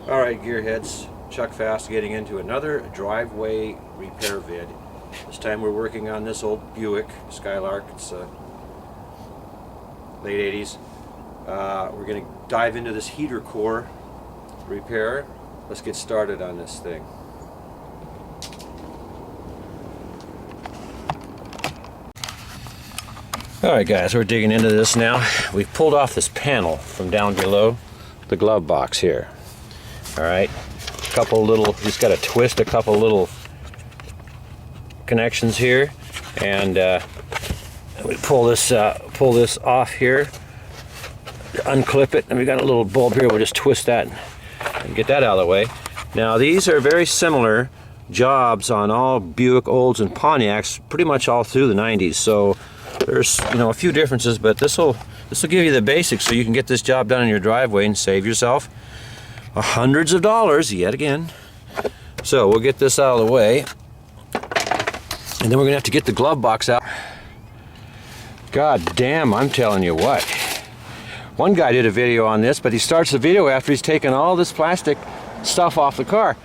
Alright, gearheads, Chuck Fasst getting into another driveway repair vid. This time we're working on this old Buick Skylark. It's late 80s. We're going to dive into this heater core repair. Let's get started on this thing. Alright guys, we're digging into this now. We've pulled off this panel from down below the glove box here. Alright, a couple little, just got to twist a couple little connections here, and we pull this off here, unclip it, and we got a little bulb here. We'll just twist that and get that out of the way. Now these are very similar jobs on all Buick Olds and Pontiacs, pretty much all through the 90s. So there's a few differences, but this will give you the basics so you can get this job done in your driveway and save yourself hundreds of dollars yet again. So we'll get this out of the way, and then we're gonna have to get the glove box out. God damn, I'm telling you what. One guy did a video on this, but he starts the video after he's taken all this plastic stuff off the car.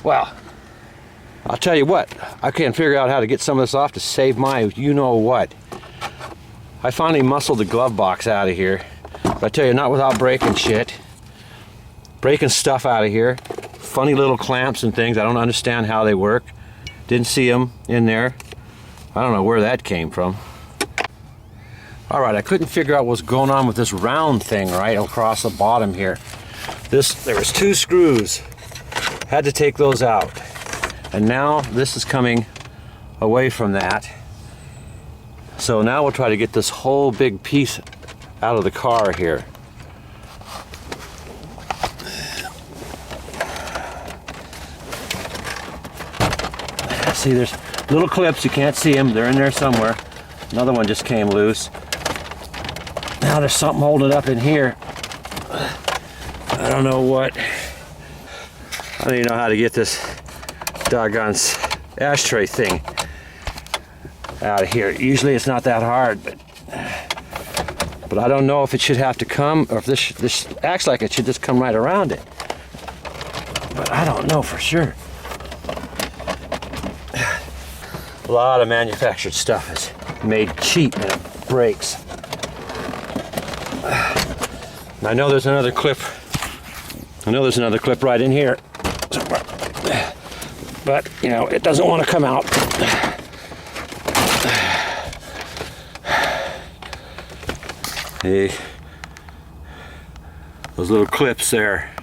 Well, I'll tell you what, I can't figure out how to get some of this off to save my you-know-what. I finally muscled the glove box out of here, but I tell you, not without breaking shit. Breaking stuff out of here. Funny little clamps and things. I don't understand how they work. Didn't see them in there. I don't know where that came from. Alright, I couldn't figure out what's going on with this round thing right across the bottom here. There was two screws. Had to take those out. And now this is coming away from that. So now we'll try to get this whole big piece out of the car here. See, there's little clips, you can't see them, they're in there somewhere. Another one just came loose. Now there's something holding it up in here. I don't know what. I don't even know how to get this doggone ashtray thing out of here. Usually it's not that hard, but I don't know if it should have to come, or if this acts like it should just come right around it. But I don't know for sure. A lot of manufactured stuff is made cheap and it breaks. I know there's another clip. I know there's another clip right in here. But, you know, it doesn't want to come out. Hey, those little clips there.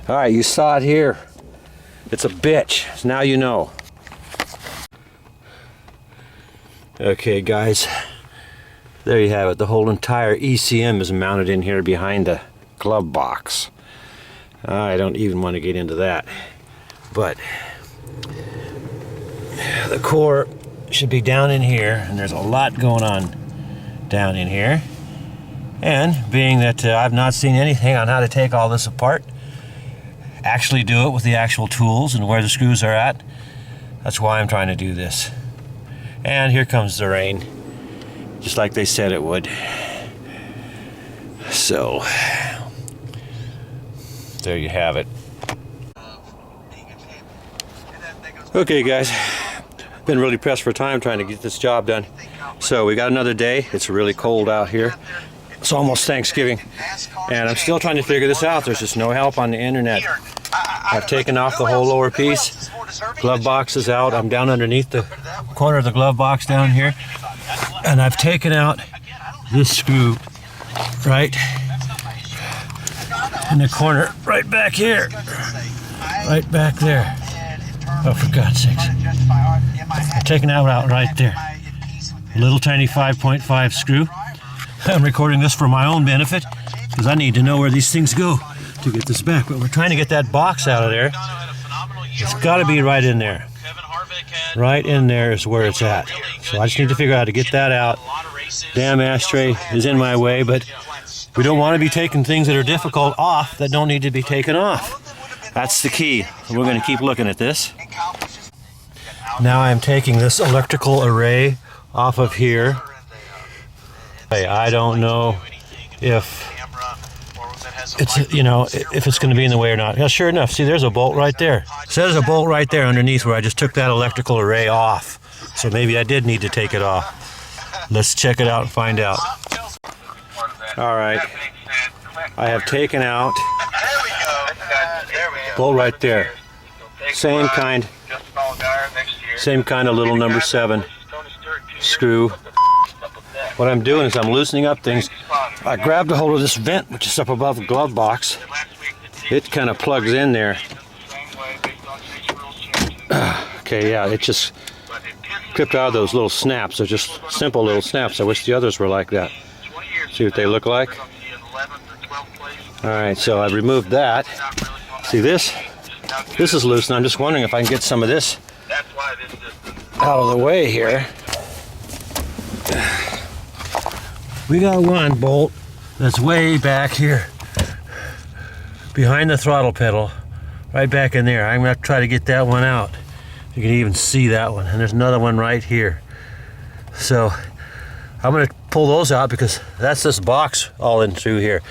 All right, you saw it here. It's a bitch. So now you know. Okay, guys. There you have it. The whole entire ECM is mounted in here behind the glove box. I don't even want to get into that. But the core should be down in here, and there's a lot going on down in here. And being that I've not seen anything on how to take all this apart, actually do it with the actual tools and where the screws are at, that's why I'm trying to do this. And here comes the rain, just like they said it would. So there you have it. Okay guys, been really pressed for time trying to get this job done. So we got another day. It's really cold out here. It's almost Thanksgiving, and I'm still trying to figure this out. There's just no help on the internet. I've taken off the whole lower piece. Glove box is out. I'm down underneath the corner of the glove box down here, and I've taken out this screw right in the corner, right back here, right back there. Oh, for God's sakes. I've taken that out right there. A little tiny 5.5 screw. I'm recording this for my own benefit because I need to know where these things go to get this back. But we're trying to get that box out of there. It's got to be right in there. Right in there is where it's at. So I just need to figure out how to get that out. Damn ashtray is in my way, but we don't want to be taking things that are difficult off that don't need to be taken off. That's the key. We're going to keep looking at this. Now I'm taking this electrical array off of here. Hey, I don't know if it's, you know, if it's going to be in the way or not. Yeah, sure enough, see, there's a bolt right there. So there's a bolt right there underneath where I just took that electrical array off. So maybe I did need to take it off. Let's check it out and find out. All right, I have taken out bolt right there. Same kind of little number 7 screw. What I'm doing is I'm loosening up things. I grabbed a hold of this vent, which is up above the glove box. It kind of plugs in there. Okay, yeah, it just clipped out of those little snaps. They're just simple little snaps. I wish the others were like that. See what they look like? All right, so I've removed that. See this? This is loose, and I'm just wondering if I can get some of this out of the way here. We got one bolt that's way back here, behind the throttle pedal, right back in there. I'm going to try to get that one out. You can even see that one, and there's another one right here. So I'm going to pull those out because that's this box all in through here.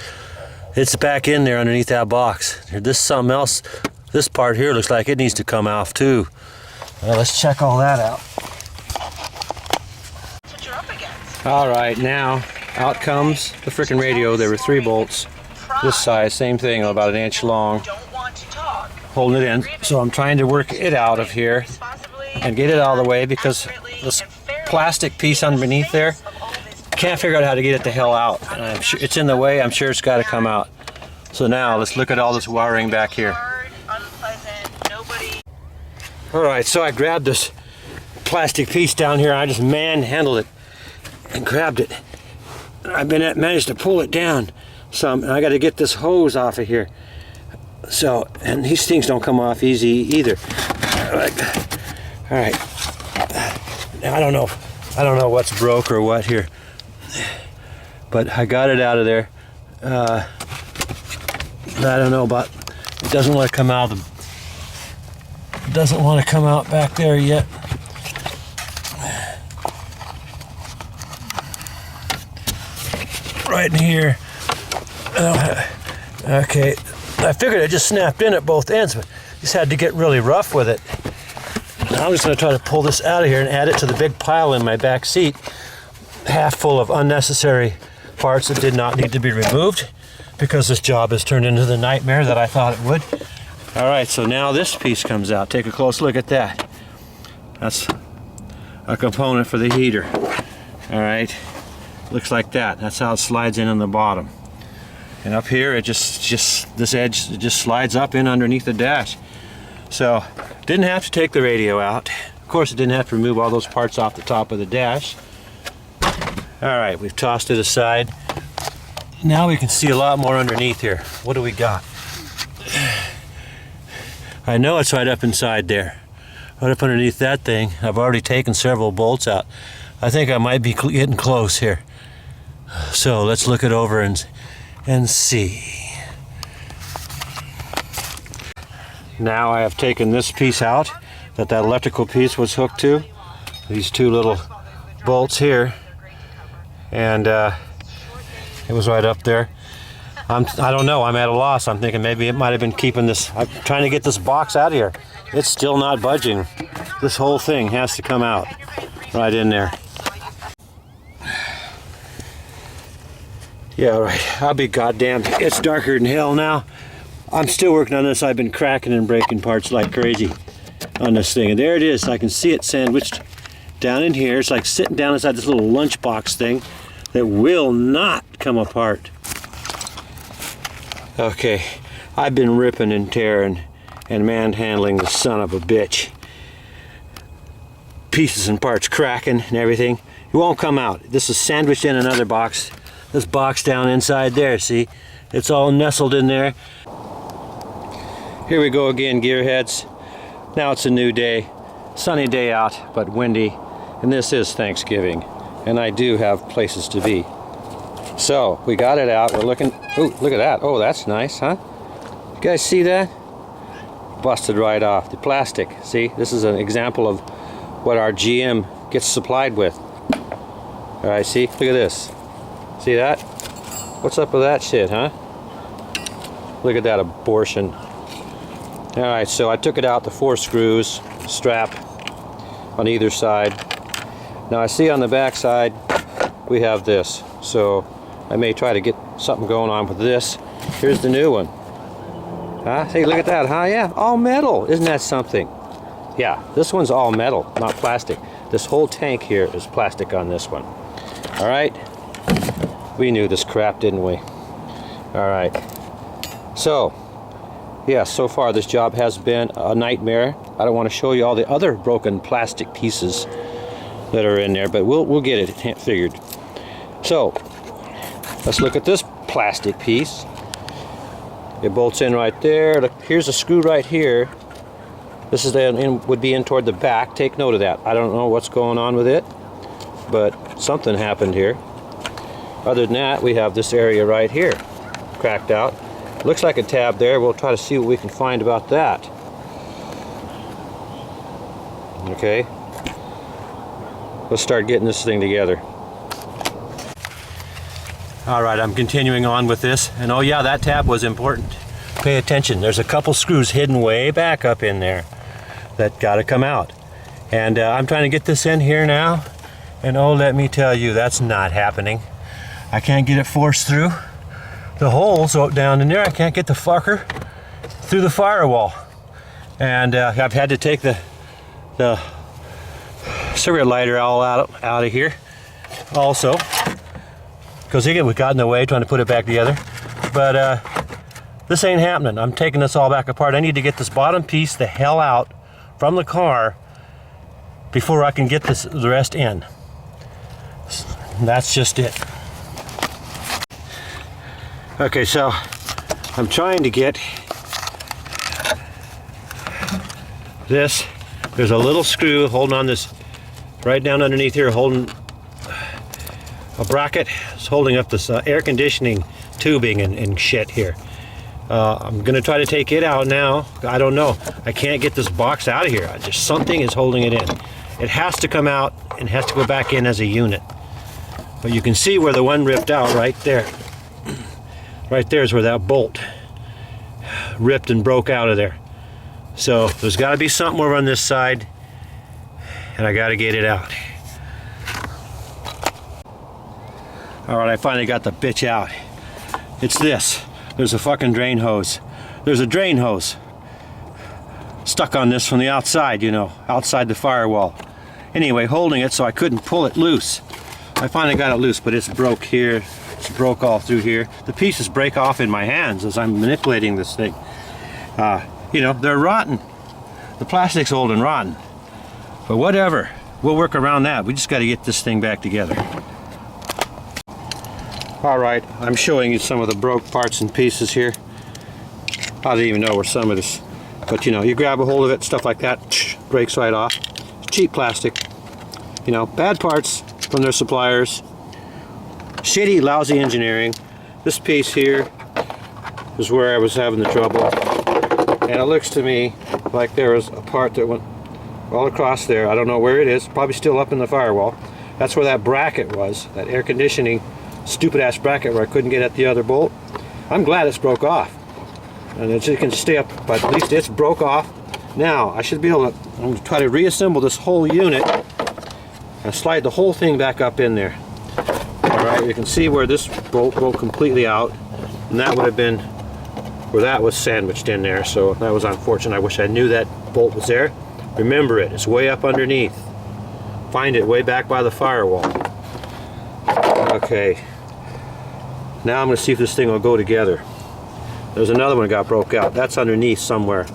It's back in there underneath that box. This is something else. This part here looks like it needs to come off too. Let's check all that out. That's what you're up against. All right, now out comes the frickin' radio. There were 3 bolts this size, same thing, about 1 inch long, holding it in. So I'm trying to work it out of here and get it out of the way because this plastic piece underneath there, can't figure out how to get it the hell out. And I'm sure it's in the way. I'm sure it's got to come out. So now let's look at all this wiring back here. All right, so I grabbed this plastic piece down here. I just manhandled it and grabbed it. I've managed to pull it down some, and I got to get this hose off of here. So, and these things don't come off easy either. All right. Now I don't know what's broke or what here, but I got it out of there. I don't know about. It doesn't want to come out. It doesn't want to come out back there yet. Right in here. Okay, I figured it just snapped in at both ends, but just had to get really rough with it. Now I'm just going to try to pull this out of here and add it to the big pile in my back seat, half full of unnecessary parts that did not need to be removed because this job has turned into the nightmare that I thought it would. All right, so now this piece comes out. Take a close look at that. That's a component for the heater. All right, looks like that. That's how it slides in on the bottom. And up here, it just this edge, it just slides up in underneath the dash. So, didn't have to take the radio out. Of course, it didn't have to remove all those parts off the top of the dash. All right, we've tossed it aside. Now we can see a lot more underneath here. What do we got? I know it's right up inside there. Right up underneath that thing. I've already taken several bolts out. I think I might be getting close here. So let's look it over and see. Now I have taken this piece out that electrical piece was hooked to. These 2 little bolts here. And it was right up there. I don't know, I'm at a loss. I'm thinking maybe it might have been keeping this. I'm trying to get this box out of here. It's still not budging. This whole thing has to come out right in there. Yeah, right. I'll be goddamned. It's darker than hell now. I'm still working on this. I've been cracking and breaking parts like crazy on this thing. And there it is. I can see it sandwiched down in here. It's like sitting down inside this little lunchbox thing that will not come apart. Okay, I've been ripping and tearing and manhandling the son of a bitch. Pieces and parts cracking and everything. It won't come out. This is sandwiched in another box. This box down inside there, see? It's all nestled in there. Here we go again, gearheads. Now it's a new day. Sunny day out, but windy. And this is Thanksgiving. And I do have places to be. So, we got it out. We're looking. Ooh, look at that. Oh, that's nice, huh? You guys see that? Busted right off. The plastic. See, this is an example of what our GM gets supplied with. All right, see? Look at this. See that? What's up with that shit, huh? Look at that abortion. All right, so I took it out, the 4 screws, strap on either side. Now I see on the back side we have this, so I may try to get something going on with this. Here's the new one. Huh? Hey, look at that, huh? Yeah, all metal. Isn't that something? Yeah, this one's all metal, not plastic. This whole tank here is plastic on this one. All right? We knew this crap, didn't we? All right. So, yeah, so far this job has been a nightmare. I don't want to show you all the other broken plastic pieces that are in there, but we'll get it figured. So, let's look at this plastic piece. It bolts in right there. Look, here's a screw right here. This is would be in toward the back. Take note of that. I don't know what's going on with it, but something happened here. Other than that, we have this area right here cracked out. Looks like a tab there. We'll try to see what we can find about that. Okay. Let's start getting this thing together. All right, I'm continuing on with this. And oh yeah, that tab was important. Pay attention. There's a couple screws hidden way back up in there that got to come out. And I'm trying to get this in here now. And oh, let me tell you, that's not happening. I can't get it forced through the holes down in there. I can't get the fucker through the firewall. And I've had to take the cigarette lighter all out of here also, because it got in the way trying to put it back together. But this ain't happening. I'm taking this all back apart. I need to get this bottom piece the hell out from the car before I can get the rest in. That's just it. Okay, so I'm trying to get this. There's a little screw holding on this right down underneath here, holding a bracket. It's holding up this air conditioning tubing and shit here. I'm gonna try to take it out now. I don't know. I can't get this box out of here. Just something is holding it in. It has to come out and has to go back in as a unit. But you can see where the one ripped out right there. Right there is where that bolt ripped and broke out of there. So there's got to be something over on this side, and I got to get it out. All right, I finally got the bitch out. It's this. There's a fucking drain hose. There's a drain hose stuck on this from the outside, you know, outside the firewall. Anyway, holding it so I couldn't pull it loose. I finally got it loose, but it's broke here. It's broke all through here. The pieces break off in my hands as I'm manipulating this thing. You know, they're rotten. The plastic's old and rotten. But whatever, we'll work around that. We just got to get this thing back together. All right, I'm showing you some of the broke parts and pieces here. I don't even know where some of this, but you know, you grab a hold of it, stuff like that, breaks right off. Cheap plastic, you know, bad parts from their suppliers. Shitty, lousy engineering. This piece here is where I was having the trouble. And it looks to me like there was a part that went all across there. I don't know where it is, probably still up in the firewall. That's where that bracket was, that air conditioning stupid ass bracket where I couldn't get at the other bolt. I'm glad it's broke off. And it can stay up, but at least it's broke off. Now, I should be able to, I'm going to try to reassemble this whole unit and slide the whole thing back up in there. Alright, you can see where this bolt broke completely out, and that would have been where that was sandwiched in there, so that was unfortunate. I wish I knew that bolt was there. Remember it, it's way up underneath. Find it way back by the firewall. Okay, now I'm going to see if this thing will go together. There's another one that got broke out. That's underneath somewhere.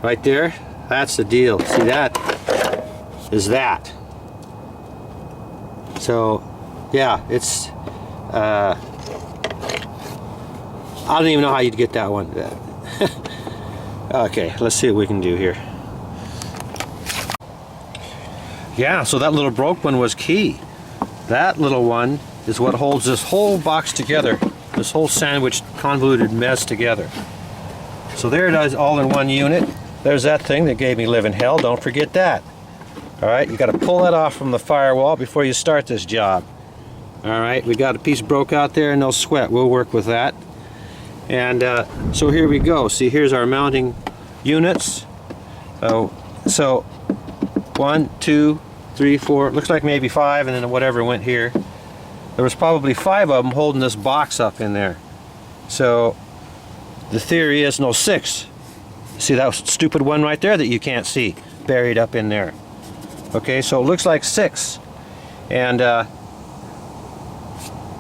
Right there, that's the deal. See, that is that. So, yeah, it's, I don't even know how you'd get that one. Okay, let's see what we can do here. Yeah, so that little broke one was key. That little one is what holds this whole box together, this whole sandwiched, convoluted mess together. So there it is, all in one unit. There's that thing that gave me living hell. Don't forget that. All right, you got to pull that off from the firewall before you start this job. All right, we got a piece broke out there, no sweat. We'll work with that. And so here we go. See, here's our mounting units. So 1, 2, 3, 4, looks like maybe 5, and then whatever went here. There was probably 5 of them holding this box up in there. So the theory is, no, 6. See that stupid one right there that you can't see, buried up in there. Okay, so it looks like 6. And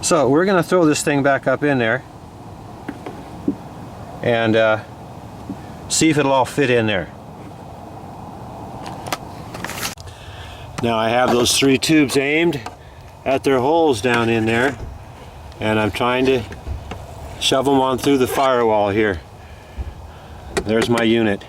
so we're going to throw this thing back up in there and see if it'll all fit in there. Now I have those 3 tubes aimed at their holes down in there, and I'm trying to shove them on through the firewall here. There's my unit.